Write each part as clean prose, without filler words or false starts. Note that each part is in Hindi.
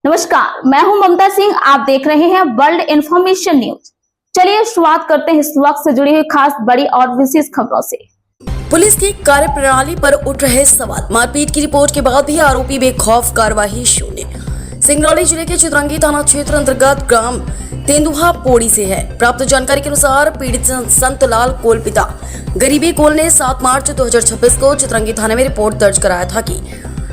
नमस्कार, मैं हूं ममता सिंह। आप देख रहे हैं वर्ल्ड इंफॉर्मेशन न्यूज। चलिए शुरुआत करते हैं इस वक्त से जुड़ी हुई खास बड़ी और विशेष खबरों से। पुलिस की कार्यप्रणाली पर उठ रहे सवाल। मारपीट की रिपोर्ट के बाद भी आरोपी बेखौफ, कार्रवाई शून्य। सिंगरौली जिले के चितरंगी थाना क्षेत्र अंतर्गत ग्राम तेंदुहा पोड़ी से है। प्राप्त जानकारी के अनुसार पीड़ित संतलाल कोल पिता गरीबी कोल ने 7 मार्च 2026 को चितरंगी थाने में रिपोर्ट दर्ज कराया था कि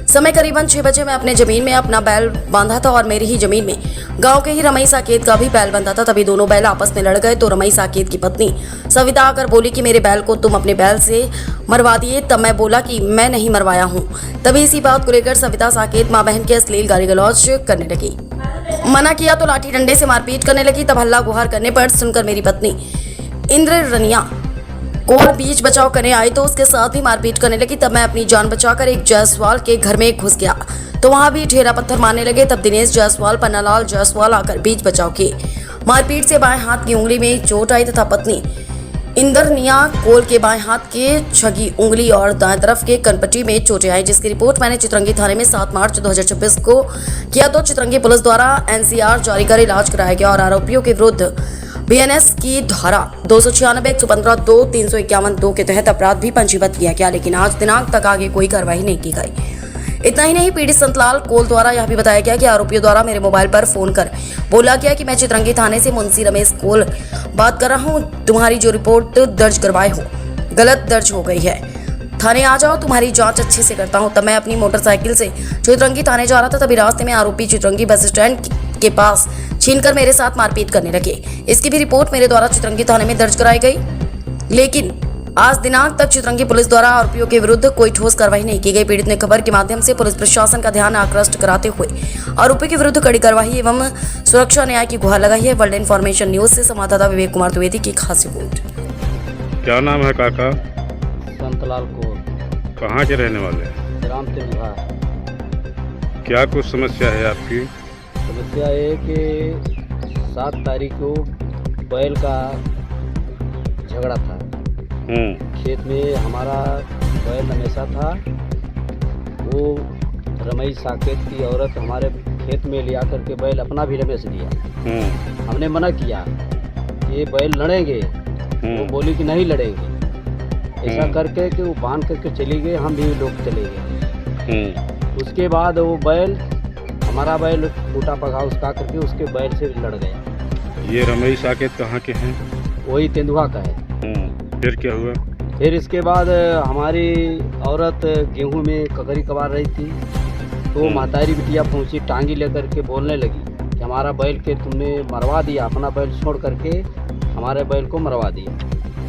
समय करीबन 6 बजे मैं अपने जमीन में अपना बैल बांधा था और मेरी ही जमीन में गांव के ही रमई साकेत का भी बैल बंधा था। तभी दोनों बैल आपस में लड़ गए तो रमई साकेत की पत्नी सविता आकर बोली कि मेरे बैल को तुम अपने बैल से मरवा दिए। तब मैं बोला कि मैं नहीं मरवाया हूँ। तभी इसी बात को लेकर सविता साकेत मां बहन के अश्लील गाली गलौज करने लगी। मना किया तो लाठी डंडे से मारपीट करने लगी। तब हल्ला गुहार करने पर सुनकर मेरी पत्नी इंद्र रनिया को बीच बचाव करने आई तो उसके साथ ही मारपीट करने लगी। तब मैं अपनी जान बचाकर एक जायसवाल के घर में घुस गया तो वहां भी ढेरा पत्थर मारने लगे। तब दिनेश जायसवाल, पन्नालाल जायसवाल आकर बीच बचाव किए। मारपीट से बाएं हाथ की उंगली में चोट आई तथा पत्नी इंद्रनिया कोल के बाएं हाथ के छगी उंगली और दाएं तरफ के कनपट्टी में चोटें आई, जिसकी रिपोर्ट मैंने चितरंगी थाने में 7 मार्च 2026 को किया तो चितरंगी पुलिस द्वारा एनसीआर जारी कर इलाज कराया गया और आरोपियों के विरुद्ध बीएनएस की धारा 296, 115, 2, 351, 2 के तहत अपराध भी पंजीबद्ध किया गया, लेकिन आज दिनांक तक आगे कोई कार्रवाई नहीं की गई। इतना ही नहीं, पीड़ित संतलाल कोल द्वारा यह भी बताया गया कि आरोपियों द्वारा मेरे मोबाइल पर फोन कर बोला गया कि मैं चितरंगी थाने से मुंशी रमेश कोल बात कर रहा हूँ, तुम्हारी जो रिपोर्ट दर्ज करवाए हो गलत दर्ज हो गई है, थाने आ जाओ, तुम्हारी जांच अच्छे से करता हूँ। तब मैं अपनी मोटरसाइकिल से चितरंगी थाने जा रहा था। तभी रास्ते में आरोपी चितरंगी बस स्टैंड के पास छीनकर मेरे साथ मारपीट करने लगे। इसकी भी रिपोर्ट मेरे द्वारा चितरंगी थाने में दर्ज कराई गई, लेकिन आज दिनांक तक चितरंगी पुलिस द्वारा आरोपियों के विरुद्ध कोई ठोस कार्रवाई नहीं की गई। पीड़ित ने खबर के माध्यम से पुलिस प्रशासन का ध्यान आकृष्ट कराते हुए आरोपी के विरुद्ध कड़ी कार्रवाई एवं सुरक्षा न्याय की गुहार लगाई है। वर्ल्ड इन्फॉर्मेशन न्यूज से संवाददाता विवेक कुमार द्विवेदी की खास रिपोर्ट। क्या नाम है काका? संतलाल कोल, कहाँ के रहने वाले हैं? ग्राम तेंदुहा। क्या कुछ समस्या है आपकी? समस्या है कि 7 तारीख को बैल का झगड़ा था। खेत में हमारा बैल हमेशा था, वो रमई साकेत की औरत हमारे खेत में ले आकर के बैल अपना भी रमेश दिया। हमने मना किया कि ये बैल लड़ेंगे, वो बोली कि नहीं लड़ेंगे। ऐसा करके कि वो बांध करके चली गए, हम भी लोग चले गए। उसके बाद वो बैल, हमारा बैल टूटा पगा उसका करके उसके बैल से लड़ गया। ये रमई साकेत कहाँ के हैं? वही तेंदुहा का है। फिर क्या हुआ? फिर इसके बाद हमारी औरत गेहूं में ककरी कबार रही थी तो महतारी बिटिया पहुंची, टांगी लेकर के बोलने लगी कि हमारा बैल के तुमने मरवा दिया, अपना बैल छोड़ करके हमारे बैल को मरवा दिया।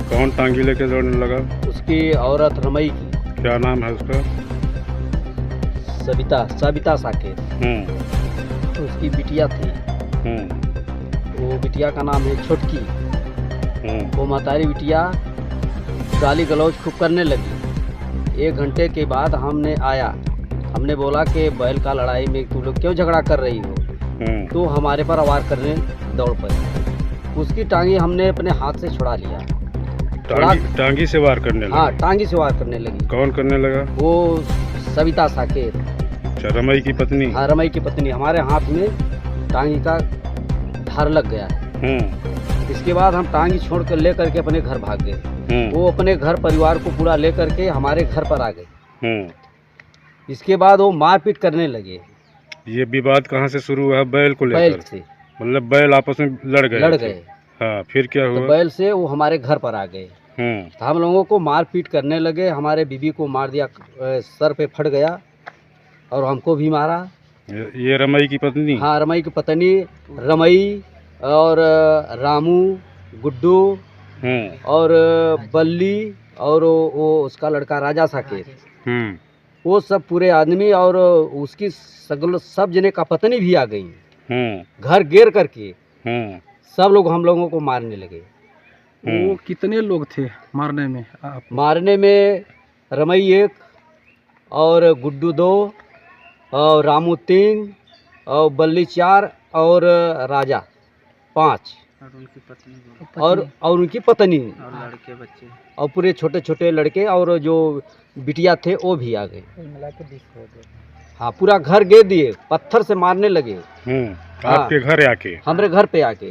कौन टांगी लेके दौड़ने लगा? उसकी औरत रमई की। क्या नाम है उसका? सविता साकेत। तो उसकी बिटिया थी, वो बिटिया का नाम है छोटकी। वो महतारी बिटिया गाली गलौज खूब करने लगी। 1 घंटे के बाद हमने आया, हमने बोला कि बैल का लड़ाई में तुम लोग क्यों झगड़ा कर रही हो, तो हमारे पर वार करने दौड़ पड़ी। उसकी टांगी हमने अपने हाथ से छुड़ा लिया। टांगी से वार करने लगा? हाँ, टांगी से वार करने लगी। कौन करने लगा? वो सविता साकेत। अच्छा, रमई की पत्नी? हाँ, रमई की पत्नी। हमारे हाथ में टांगी का धार लग गया। इसके बाद हम टांगी छोड़ कर ले करके अपने घर भाग गए। वो अपने घर परिवार को पूरा ले करके हमारे घर पर आ गए। इसके बाद वो मारपीट करने लगे। ये विवाद कहाँ से शुरू हुआ? बैल को लेकर? बैल से। मतलब बैल आपस में लड़ गए? हाँ, फिर क्या हुआ? तो बैल से वो हमारे घर पर आ गए। तो हम लोगों को मारपीट करने लगे। हमारे बीबी को मार दिया, सर पे फट गया, और हमको भी मारा। ये रमई की पत्नी? हाँ, रमई की पत्नी। रमई और रामू, गुड्डू और बल्ली और वो उसका लड़का राजा साकेत, वो सब पूरे आदमी और उसकी सब जने का पत्नी भी आ गई। घर घेर करके सब लोग हम लोगों को मारने लगे। वो कितने लोग थे मारने में? मारने में रमई 1 और गुड्डू 2 और रामू 3 और बल्ली 4 और राजा 5 और उनकी पत्नी और लड़के बच्चे और पूरे छोटे छोटे लड़के और जो बिटिया थे वो भी आ गए। मिला के 20 हो गए। हाँ पूरा घर घेर दिए, पत्थर से मारने लगे। हाँ। आपके घर आके? हमारे घर पे आके।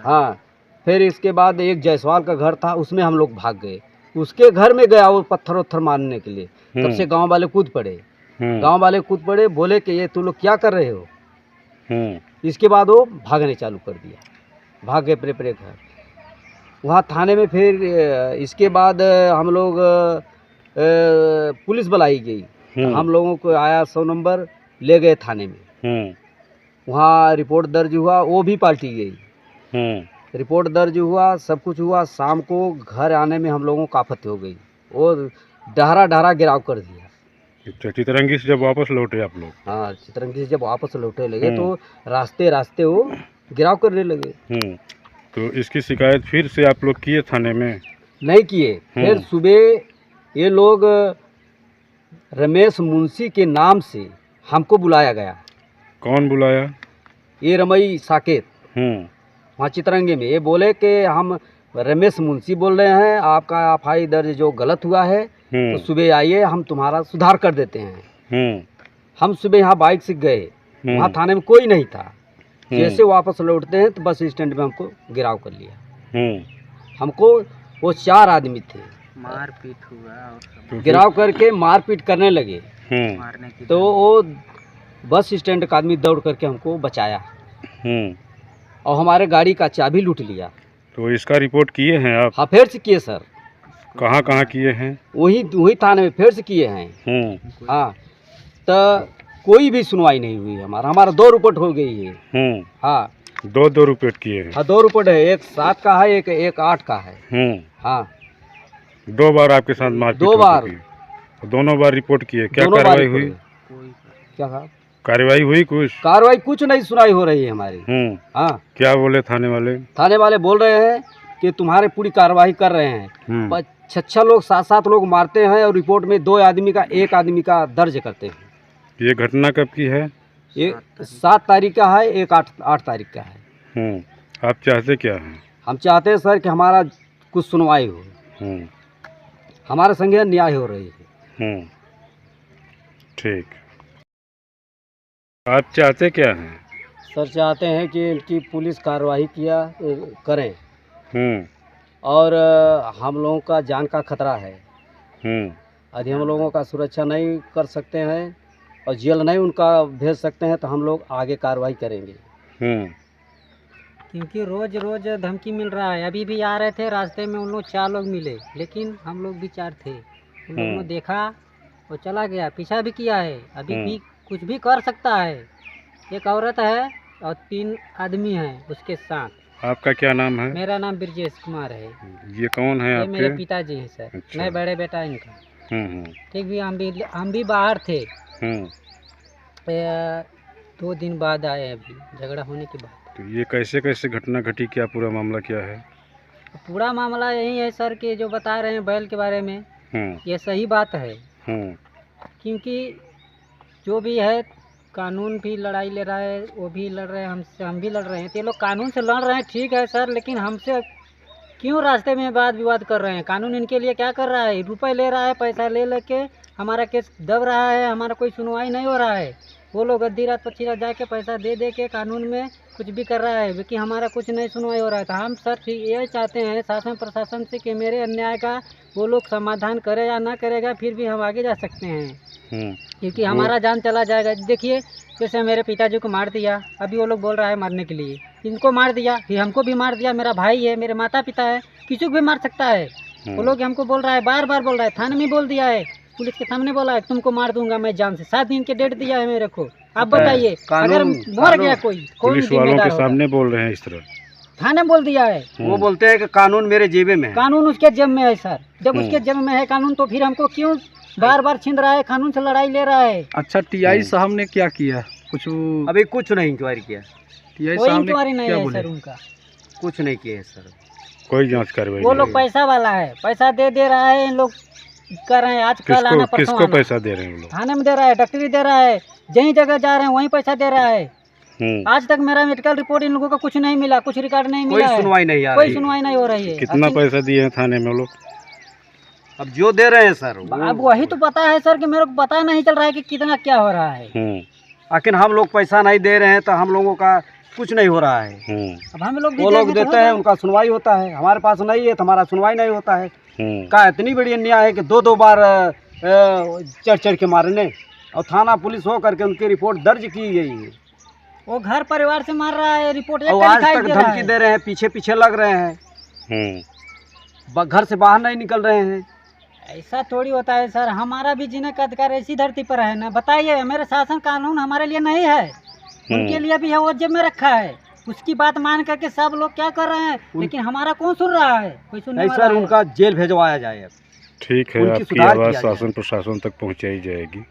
हाँ फिर इसके बाद एक जायसवाल का घर था, उसमें हम लोग भाग गए। उसके घर में गया वो पत्थर उत्थर मारने के लिए। तब से गांव वाले कूद पड़े। गांव वाले कूद पड़े, बोले कि ये तुम लोग क्या कर रहे हो। इसके बाद वो भागने चालू कर दिया, भाग गए अपने घर। वहाँ थाने में फिर इसके बाद हम लोग पुलिस बुलाई गई। हम लोगों को आया 100 नंबर, ले गए थाने में। वहाँ रिपोर्ट दर्ज हुआ, वो भी पाल्टी गई। रिपोर्ट दर्ज हुआ, सब कुछ हुआ। शाम को घर आने में हम लोगों को आफत हो गई, वो डहरा गिराव कर दिया। अच्छा, चितरंगी से जब वापस लौटे आप लोग? हाँ, चितरंगी से जब वापस लौटे लगे तो रास्ते रास्ते वो गिराव करने लगे। तो इसकी शिकायत फिर से आप लोग किए थाने में? नहीं किए। फिर सुबह ये लोग रमेश मुंशी के नाम से हमको बुलाया गया। कौन बुलाया? ये रमई साकेत, वहाँ चितरंगी में। ये बोले कि हम रमेश मुंशी बोल रहे हैं, आपका एफआईआर दर्ज जो गलत हुआ है तो सुबह आइए, हम तुम्हारा सुधार कर देते हैं। हम सुबह यहाँ बाइक से गए, वहाँ थाने में कोई नहीं था। जैसे वापस लौटते हैं तो बस स्टैंड में हमको गिराव कर लिया। हमको वो 4 आदमी थे, मारपीट हुआ और गिराव करके मारपीट करने लगे। मारने की तो वो बस स्टैंड का आदमी दौड़ करके हमको बचाया और हमारे गाड़ी का चाबी लूट लिया। तो इसका रिपोर्ट किए हैं आप? हाँ फिर से किए सर। कहाँ कहाँ किए हैं? वही थाने में फिर से किए हैं। हाँ तो कोई भी सुनवाई नहीं हुई। हमारा 2 रिपोर्ट हो गई है। हाँ 2 रिपोर्ट किए हैं? हाँ 2 रिपोर्ट है, एक 7 का है, एक 8 का है। हाँ 2 बार आपके साथ मारपीट? 2 बार। दोनों बार रिपोर्ट किए? क्या कार्रवाई हुई? क्या कहा? कार्रवाई हुई कुछ? कार्रवाई कुछ नहीं, सुनाई हो रही है हमारी। हाँ क्या बोले थाने वाले? थाने वाले बोल रहे हैं कि तुम्हारे पूरी कार्रवाई कर रहे हैं। 6 लोग 7 लोग मारते हैं और रिपोर्ट में 2 आदमी का 1 आदमी का दर्ज करते हैं। ये घटना कब की है? एक 7 तारीख का है, एक 8 तारीख का है। आप चाहते क्या हैं? हम चाहते हैं सर कि हमारा कुछ सुनवाई हो, हमारे संगे न्याय हो रही है। ठीक। आप चाहते क्या हैं? सर चाहते हैं कि इनकी पुलिस कार्रवाई करें और हम लोगों का जान का खतरा है। यदि हम लोगों का सुरक्षा नहीं कर सकते हैं और जेल नहीं उनका भेज सकते हैं तो हम लोग आगे कार्रवाई करेंगे। क्योंकि रोज़ रोज़ धमकी मिल रहा है। अभी भी आ रहे थे, रास्ते में उन लोग 4 लोग मिले, लेकिन हम लोग भी 4 थे। उन लोगों ने देखा और चला गया, पीछा भी किया है। अभी भी कुछ भी कर सकता है। एक औरत है और 3 आदमी हैं उसके साथ। आपका क्या नाम है? मेरा मेरा नाम ब्रजेश कुमार है। ये कौन है आपके? मेरे पिताजी हैं सर। अच्छा। मैं बड़े बेटा इनका। ठीक भी, हम भी बाहर थे। 2 दिन बाद आए, अभी झगड़ा होने के बाद। तो ये कैसे घटना घटी, क्या पूरा मामला क्या है? पूरा मामला यही है सर कि जो बता रहे हैं बैल के बारे में, ये सही बात है। क्योंकि जो भी है कानून भी लड़ाई ले रहा है, वो भी लड़ रहे हैं हमसे, हम भी लड़ रहे हैं। तो ये लोग कानून से लड़ रहे हैं, ठीक है सर, लेकिन हमसे क्यों रास्ते में वाद विवाद कर रहे हैं? कानून इनके लिए क्या कर रहा है? रुपए ले रहा है, पैसा ले लेके हमारा केस दब रहा है, हमारा कोई सुनवाई नहीं हो रहा है। वो लोग अद्धी रात पच्ची रात जाके पैसा दे दे के कानून में कुछ भी कर रहा है, लेकिन हमारा कुछ नहीं सुनवाई हो रहा है। तो हम सर ये चाहते हैं शासन प्रशासन से कि मेरे अन्याय का वो लोग समाधान करे या ना करेगा, फिर भी हम आगे जा सकते हैं। क्योंकि हमारा जान चला जाएगा। देखिए जैसे मेरे पिताजी को मार दिया, अभी वो लोग बोल रहा है मारने के लिए, इनको मार दिया, फिर हमको भी मार दिया। मेरा भाई है, मेरे माता पिता है, किसी को भी मार सकता है। वो लोग हमको बोल रहा है, बार बार बोल रहा है, थाने में बोल दिया है, पुलिस के सामने बोला है तुमको मार दूंगा मैं जान से। 7 दिन के डेट दिया है मेरे को। आप बताइए अगर मर गया कोई, कौन पुलिस वालों के सामने बोल रहे हैं इस तरह? थाने बोल दिया है। वो बोलते हैं कि कानून मेरे जेब में है। कानून उसके जेब में है सर। जब उसके जेब में है कानून, तो फिर हमको क्यों बार बार छीन रहा है, कानून से लड़ाई ले रहा है? अच्छा, टीआई साहब ने क्या किया? कुछ अभी कुछ नहीं इंक्वायरी किया। टीआई कोई साहब ने इंक्वायरी नहीं क्या है बोले? सर उनका। कुछ नहीं किया है सर। कोई जांच कार्रवाई? वो लोग पैसा वाला है, पैसा दे रहा है, इन लोग कर रहे हैं। आज कल आना, परसों किसको आना। पैसा दे रहे हैं वो लोग? थाने में दे रहा है, डॉक्टरी दे रहा है, जहीं जगह जा रहे हैं वहीं पैसा दे रहा है। आज तक मेरा मेडिकल रिपोर्ट इन लोगों को कुछ नहीं मिला, कुछ रिकॉर्ड नहीं मिला है, कोई सुनवाई नहीं आ रही। कोई सुनवाई नहीं हो रही है। कितना पैसा दिए हैं थाने में वो लोग? अब जो दे रहे हैं सर अब वही तो पता है सर कि मेरे को पता नहीं चल रहा है कि कितना क्या हो रहा है। आखिर हम लोग पैसा नहीं दे रहे हैं तो हम लोगों का कुछ नहीं हो रहा है। अब हम लोग भी वो लोग देंगे तो देते होगा। हैं, उनका सुनवाई होता है, हमारे पास नहीं है तो हमारा सुनवाई नहीं होता है। का इतनी बड़ी अन्याय है कि दो बार चढ़ चढ़ के मारने और थाना पुलिस हो करके उनकी रिपोर्ट दर्ज की गई है। वो घर परिवार से मार रहा है, रिपोर्ट और आज तक धमकी दे रहे हैं, पीछे पीछे लग रहे हैं, घर से बाहर नहीं निकल रहे हैं। ऐसा थोड़ी होता है सर, हमारा भी जीने का अधिकार इसी धरती पर है ना। बताइए, मेरे शासन कानून हमारे लिए नहीं है, उनके लिए भी है, वो जेब में रखा है। उसकी बात मान करके सब लोग क्या कर रहे हैं, लेकिन हमारा कौन सुन रहा है? कोई सुनने वाला सर, उनका जेल भेजवाया जाए। ठीक है, आपकी आवाज़ शासन प्रशासन तक पहुंचाई जाएगी।